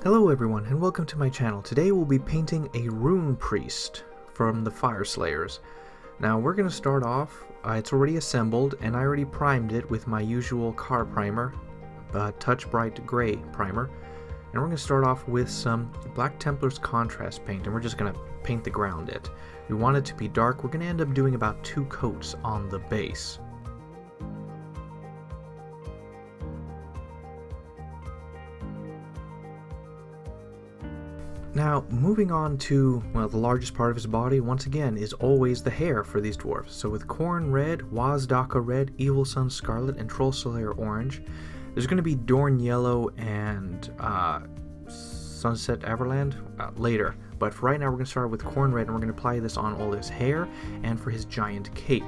Hello everyone and welcome to my channel. Today we'll be painting a rune priest from the Fyreslayers. Now we're going to start off, it's already assembled and I already primed it with my usual car primer, Touch Bright Gray primer. And we're going to start off with some Black Templar's contrast paint and we're just going to paint the ground it. We want it to be dark. We're going to end up doing about 2 coats on the base. Now, moving on to, well, the largest part of his body, once again, is always the hair for these dwarves. So with Corn Red, Wazdaka Red, Evil Sun Scarlet, and Trollslayer Orange, there's going to be Dorn Yellow and Sunset Everland later. But for right now, we're going to start with Corn Red, and we're going to apply this on all his hair and for his giant cape.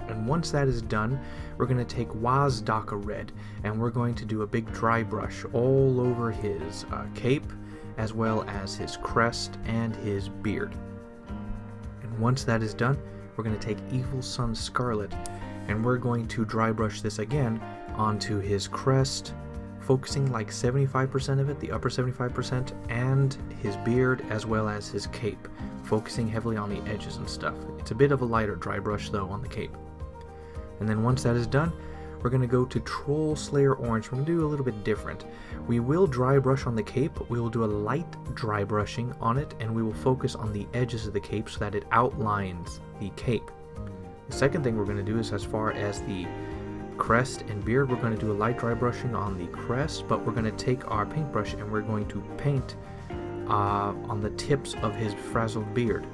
And once that is done, we're going to take Wazdaka Red, and we're going to do a big dry brush all over his cape, as well as his crest and his beard. And once that is done, we're going to take Evil Sun Scarlet and we're going to dry brush this again onto his crest, focusing like 75% of it, the upper 75%, and his beard as well as his cape, focusing heavily on the edges and stuff. It's a bit of a lighter dry brush though on the cape. And then once that is done, we're going to go to Trollslayer Orange. We're going to do a little bit different. We will dry brush on the cape, we will do a light dry brushing on it, and we will focus on the edges of the cape so that it outlines the cape. The second thing we're going to do is, as far as the crest and beard, we're going to do a light dry brushing on the crest, but we're going to take our paintbrush and we're going to paint on the tips of his frazzled beard.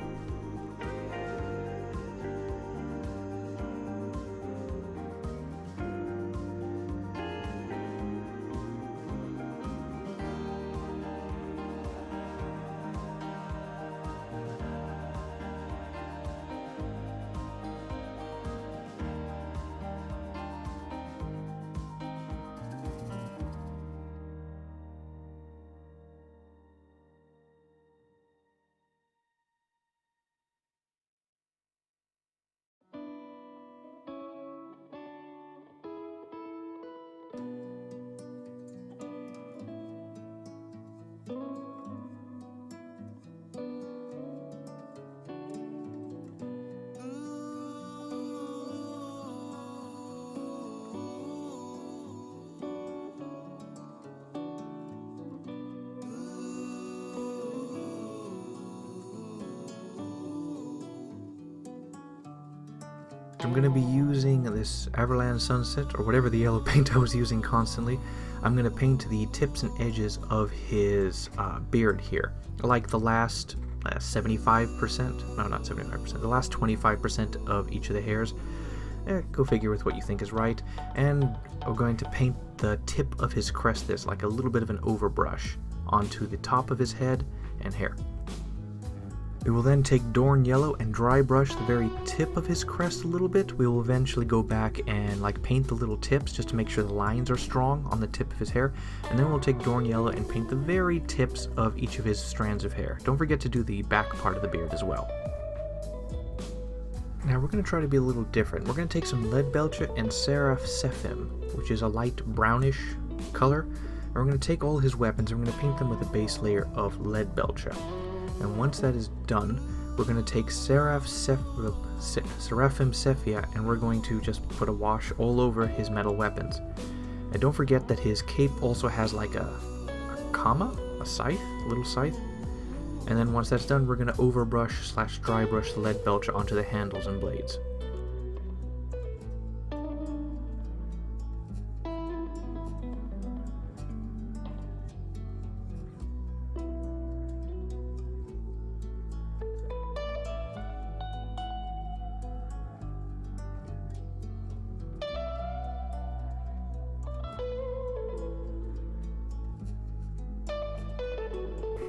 I'm going to be using this Everland Sunset, or whatever the yellow paint I was using constantly. I'm going to paint the tips and edges of his beard here, like the last 75%, no, not 75%, the last 25% of each of the hairs. Go figure with what you think is right. And we're going to paint the tip of his crest, this, like a little bit of an overbrush, onto the top of his head and hair. We will then take Dorn Yellow and dry brush the very tip of his crest a little bit. We will eventually go back and paint the little tips just to make sure the lines are strong on the tip of his hair. And then we'll take Dorn Yellow and paint the very tips of each of his strands of hair. Don't forget to do the back part of the beard as well. Now we're going to try to be a little different. We're going to take some Leadbelcher and Seraph Sephim, which is a light brownish color. And we're going to take all his weapons and we're going to paint them with a base layer of Leadbelcher. And once that is done, we're going to take Seraphim Sephia and we're going to just put a wash all over his metal weapons. And don't forget that his cape also has like a comma, a scythe, a little scythe. And then once that's done, we're going to overbrush / dry brush the Leadbelcher onto the handles and blades.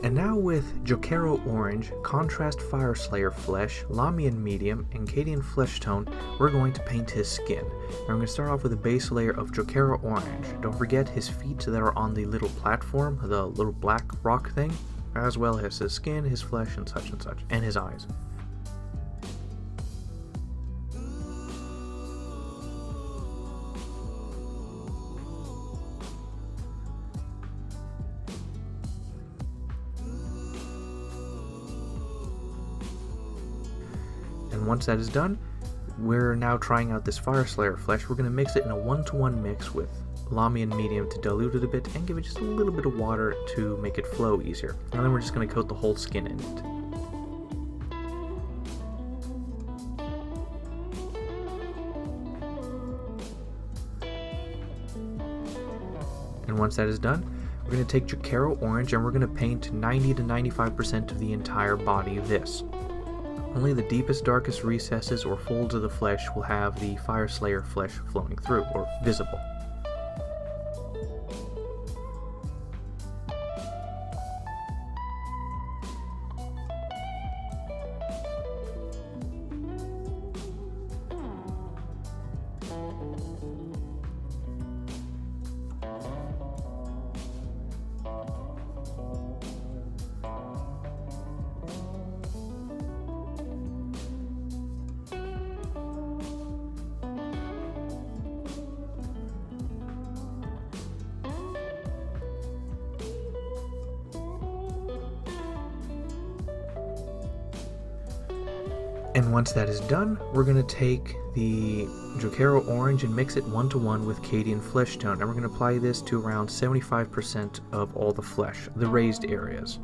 And now with Jokero Orange, Contrast Fyreslayer Flesh, Lamian Medium, and Cadian Flesh Tone, we're going to paint his skin. And we're going to start off with a base layer of Jokero Orange. Don't forget his feet that are on the little platform, the little black rock thing, as well as his skin, his flesh, and such, and his eyes. And once that is done, we're now trying out this Fyreslayer flesh. We're going to mix it in a 1-to-1 mix with Lamian medium to dilute it a bit and give it just a little bit of water to make it flow easier. And then we're just going to coat the whole skin in it. And once that is done, we're going to take Jacaro Orange and we're going to paint 90 to 95% of the entire body this. Only the deepest, darkest recesses or folds of the flesh will have the Fyreslayer flesh flowing through, or visible. And once that is done, we're going to take the Jacaro Orange and mix it 1-to-1 with Cadian Flesh Tone, and we're going to apply this to around 75% of all the flesh, the raised areas.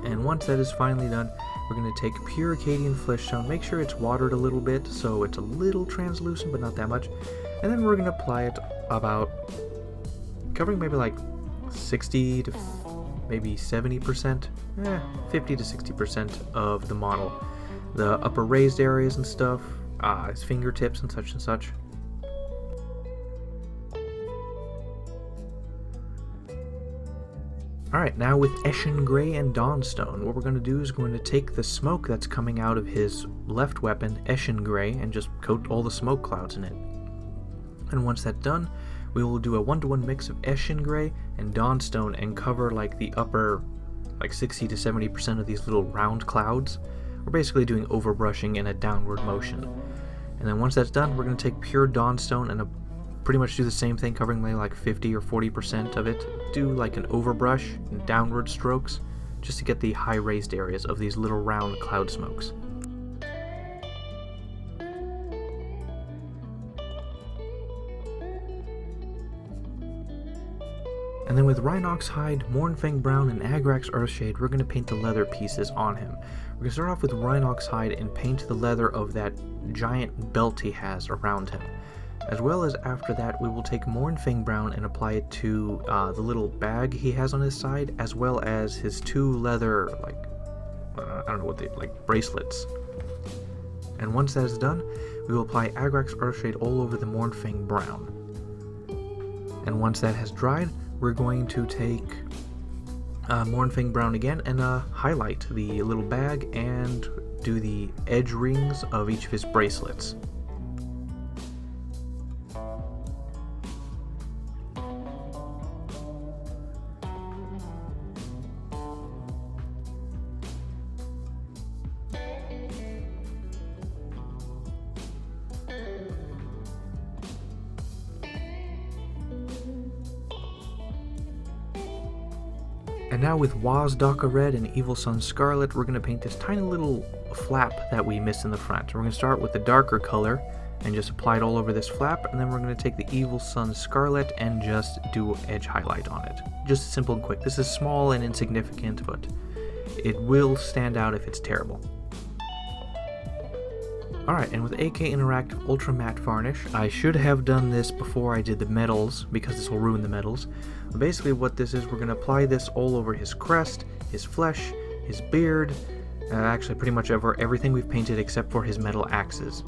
And once that is finally done, we're going to take pure Cadian Flesh Tone, make sure it's watered a little bit so it's a little translucent but not that much, and then we're going to apply it about, covering maybe like 60 to maybe 70%, 50 to 60% of the model. The upper raised areas and stuff, his fingertips and such and such. Alright, now with Eshin Grey and Dawnstone, what we're going to do is we're going to take the smoke that's coming out of his left weapon, Eshin Grey, and just coat all the smoke clouds in it. And once that's done, we will do a 1-to-1 mix of Eshin Grey and Dawnstone and cover like the upper like 60 to 70% of these little round clouds. We're basically doing overbrushing in a downward motion. And then once that's done, we're going to take pure Dawnstone and pretty much do the same thing, covering like 50 or 40% of it. Do like an overbrush and downward strokes just to get the high raised areas of these little round cloud smokes. And then with Rhinox Hide, Mournfang Brown, and Agrax Earthshade, we're going to paint the leather pieces on him. We're going to start off with Rhinox Hide and paint the leather of that giant belt he has around him. As well as after that, we will take Mournfang Brown and apply it to the little bag he has on his side, as well as his two leather, I don't know what they, like bracelets. And once that is done, we will apply Agrax Earthshade all over the Mournfang Brown. And once that has dried, we're going to take Mournfang Brown again and highlight the little bag and do the edge rings of each of his bracelets. And now with Wazdaka Red and Evil Sun Scarlet, we're going to paint this tiny little flap that we missed in the front. We're going to start with the darker color and just apply it all over this flap, and then we're going to take the Evil Sun Scarlet and just do edge highlight on it. Just simple and quick. This is small and insignificant, but it will stand out if it's terrible. Alright, and with AK Interactive Ultra Matte Varnish, I should have done this before I did the metals, because this will ruin the metals. Basically what this is, we're going to apply this all over his crest, his flesh, his beard, actually pretty much everything we've painted except for his metal axes.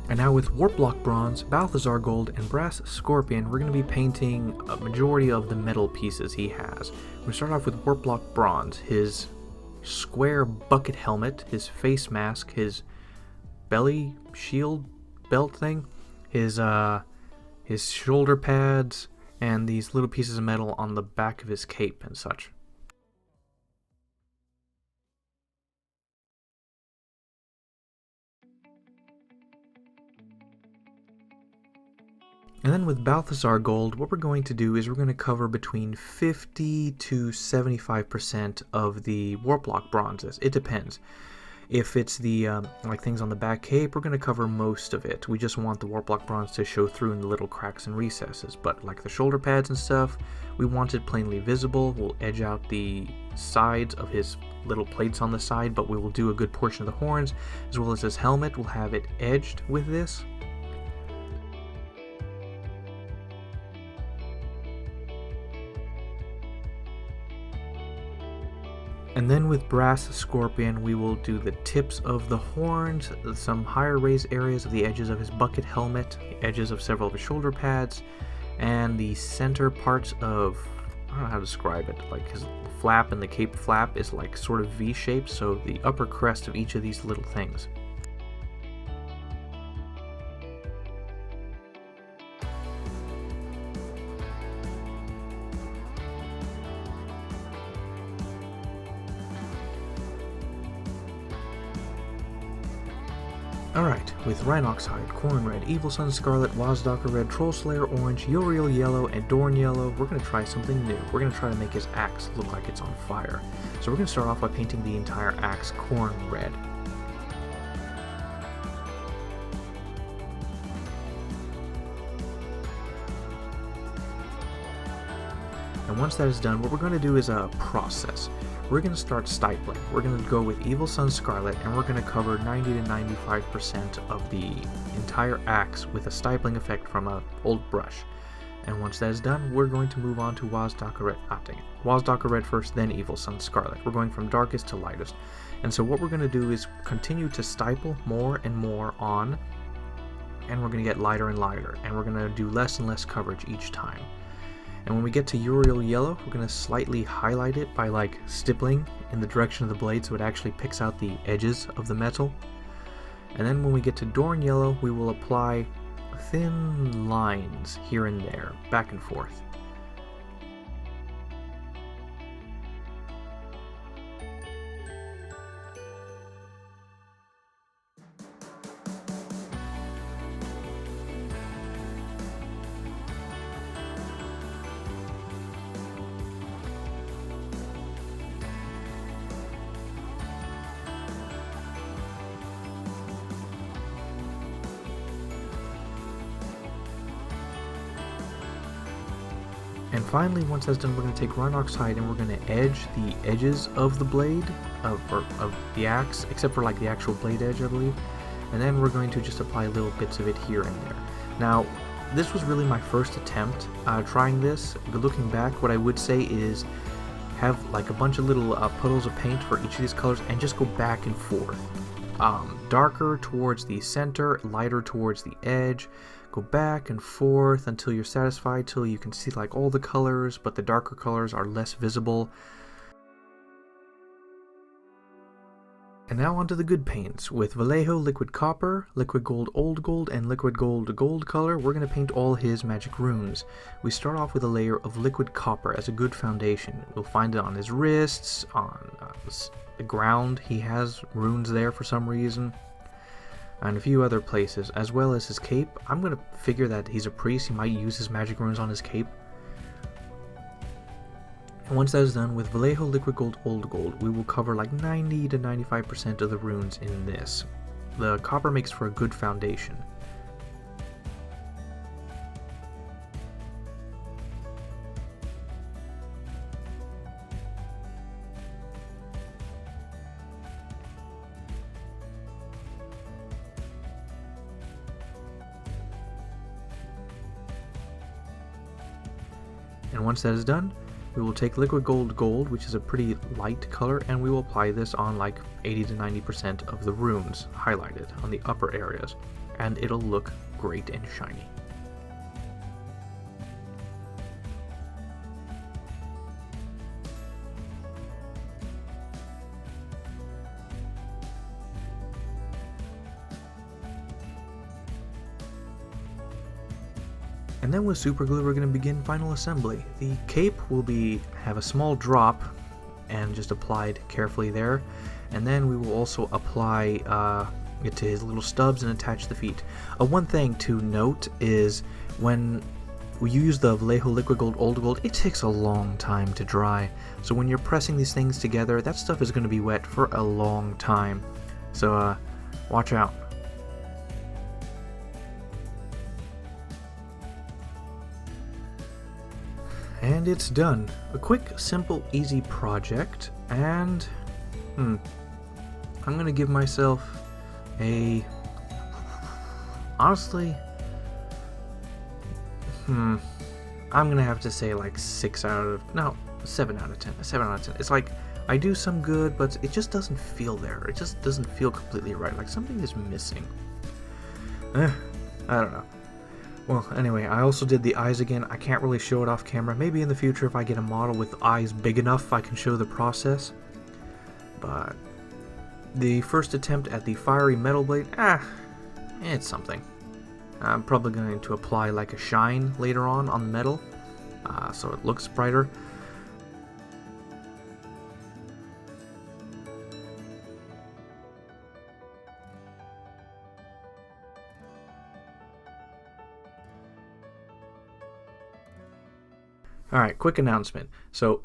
And now with Warplock Bronze, Balthazar Gold, and Brass Scorpion, we're going to be painting a majority of the metal pieces he has. We start off with Warplock Bronze, his square bucket helmet, his face mask, his belly shield belt thing, his shoulder pads, and these little pieces of metal on the back of his cape and such. And then with Balthazar Gold, what we're going to do is we're going to cover between 50 to 75% of the Warplock bronzes. It depends. If it's the like things on the back cape, we're going to cover most of it. We just want the Warplock bronze to show through in the little cracks and recesses. But like the shoulder pads and stuff, we want it plainly visible. We'll edge out the sides of his little plates on the side, but we will do a good portion of the horns, as well as his helmet. We'll have it edged with this. And then with Brass Scorpion, we will do the tips of the horns, some higher raised areas of the edges of his bucket helmet, the edges of several of his shoulder pads, and the center parts of, I don't know how to describe it, like his flap and the cape flap is like sort of V-shaped, so the upper crest of each of these little things. Alright, with Rhinoxhide, Corn Red, Evil Sun Scarlet, Wazdaka Red, Trollslayer Orange, Uriel Yellow, and Dorn Yellow, we're going to try something new. We're going to try to make his axe look like it's on fire. So we're going to start off by painting the entire axe Corn Red. And once that is done, what we're going to do is a process. We're going to start stipling. We're going to go with Evil Sun Scarlet, and we're going to cover 90 to 95% of the entire axe with a stipling effect from an old brush. And once that is done, we're going to move on to Wazdaka Red. Wazdaka Red first, then Evil Sun Scarlet. We're going from darkest to lightest. And so what we're going to do is continue to stipple more and more on, and we're going to get lighter and lighter, and we're going to do less and less coverage each time. And when we get to Uriel Yellow, we're going to slightly highlight it by like stippling in the direction of the blade so it actually picks out the edges of the metal. And then when we get to Dorn Yellow, we will apply thin lines here and there, back and forth. And finally, once that's done, we're going to take Rhinoxhide and we're going to edge the edges of the blade, of the axe, except for like the actual blade edge, I believe. And then we're going to just apply little bits of it here and there. Now, this was really my first attempt trying this, but looking back, what I would say is have like a bunch of little puddles of paint for each of these colors and just go back and forth. Darker towards the center, lighter towards the edge. Go back and forth until you're satisfied, till you can see like all the colors, but the darker colors are less visible. And now onto the good paints. With Vallejo Liquid Copper, Liquid Gold Old Gold, and Liquid Gold Gold color, we're going to paint all his magic runes. We start off with a layer of Liquid Copper as a good foundation. We'll find it on his wrists, on the ground. He has runes there for some reason. And a few other places, as well as his cape. I'm going to figure that he's a priest, he might use his magic runes on his cape. And once that is done, with Vallejo Liquid Gold Old Gold, we will cover like 90 to 95% of the runes in this. The copper makes for a good foundation. And once that is done, we will take Liquid Gold Gold, which is a pretty light color, and we will apply this on like 80 to 90% of the runes highlighted on the upper areas, and it'll look great and shiny. And then with super glue we're going to begin final assembly. The cape will have a small drop and just applied carefully there, and then we will also apply it to his little stubs and attach the feet. One thing to note is when we use the Vallejo Liquid Gold Old Gold, it takes a long time to dry. So when you're pressing these things together, that stuff is going to be wet for a long time. So watch out. And it's done. A quick, simple, easy project, and I'm gonna give myself a, honestly, I'm gonna have to say like 7 out of 10. 7 out of 10. It's like I do some good, but it just doesn't feel there. It just doesn't feel completely right. Like something is missing. I don't know. Well, anyway, I also did the eyes again. I can't really show it off camera. Maybe in the future, if I get a model with eyes big enough, I can show the process. But the first attempt at the fiery metal blade, it's something. I'm probably going to apply like a shine later on the metal, so it looks brighter. Alright, quick announcement. So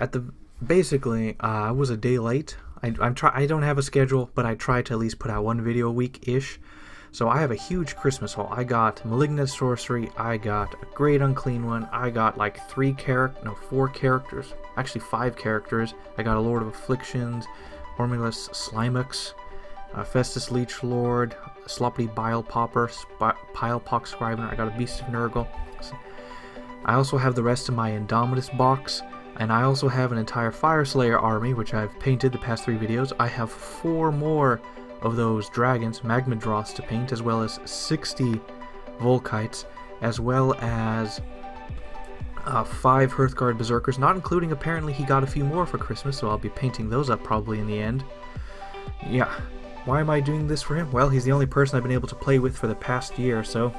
basically, I was a day late. I don't have a schedule, but I try to at least put out one video a week-ish. So I have a huge Christmas haul. I got Malignant Sorcery, I got a Great Unclean One, I got like 4 characters, actually 5 characters. I got a Lord of Afflictions, Hormulus Slimux, Festus Leech Lord, Sloppy Bile Popper, Pilepox Scrivener, I got a Beast of Nurgle. I also have the rest of my Indomitus box, and I also have an entire Fyreslayer army, which I've painted the past 3 videos. I have 4 more of those dragons, Magma Droths, to paint, as well as 60 Volkites, as well as 5 Hearthguard Berserkers, not including, apparently he got a few more for Christmas, so I'll be painting those up probably in the end. Yeah, why am I doing this for him? Well, he's the only person I've been able to play with for the past year, so...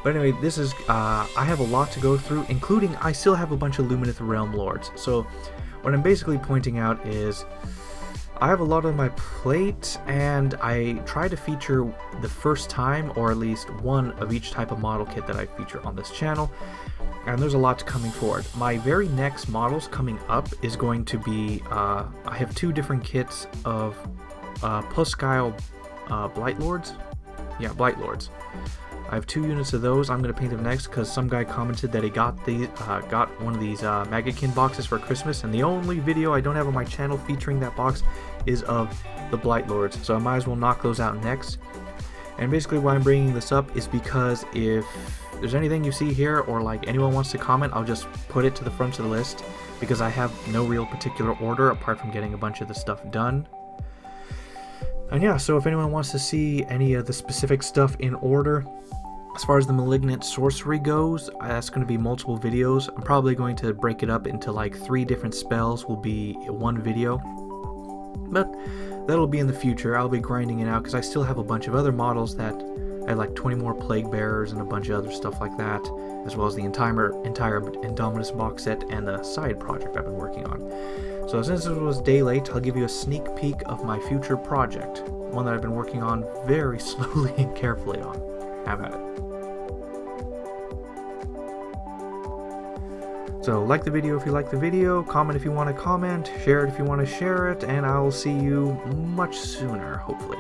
But anyway, this is, I have a lot to go through, including I still have a bunch of Lumineth Realm Lords. So what I'm basically pointing out is I have a lot on my plate, and I try to feature the first time, or at least one of each type of model kit that I feature on this channel. And there's a lot coming forward. My very next models coming up is going to be, I have 2 different kits of Puskyle Blight Lords. Yeah, Blight Lords. I have 2 units of those. I'm going to paint them next because some guy commented that he got one of these Maggotkin boxes for Christmas, and the only video I don't have on my channel featuring that box is of the Blight Lords, so I might as well knock those out next. And basically why I'm bringing this up is because if there's anything you see here, or like anyone wants to comment, I'll just put it to the front of the list, because I have no real particular order apart from getting a bunch of the stuff done. And yeah, so if anyone wants to see any of the specific stuff in order, as far as the Malignant Sorcery goes, that's going to be multiple videos. I'm probably going to break it up into like 3 different spells will be one video. But that'll be in the future. I'll be grinding it out because I still have a bunch of other models that I have, like 20 more Plague Bearers and a bunch of other stuff like that, as well as the entire Indominus box set and the side project I've been working on. So since it was day late, I'll give you a sneak peek of my future project, one that I've been working on very slowly and carefully on. Have at it. So like the video if you like the video, comment if you want to comment, share it if you want to share it, and I'll see you much sooner, hopefully.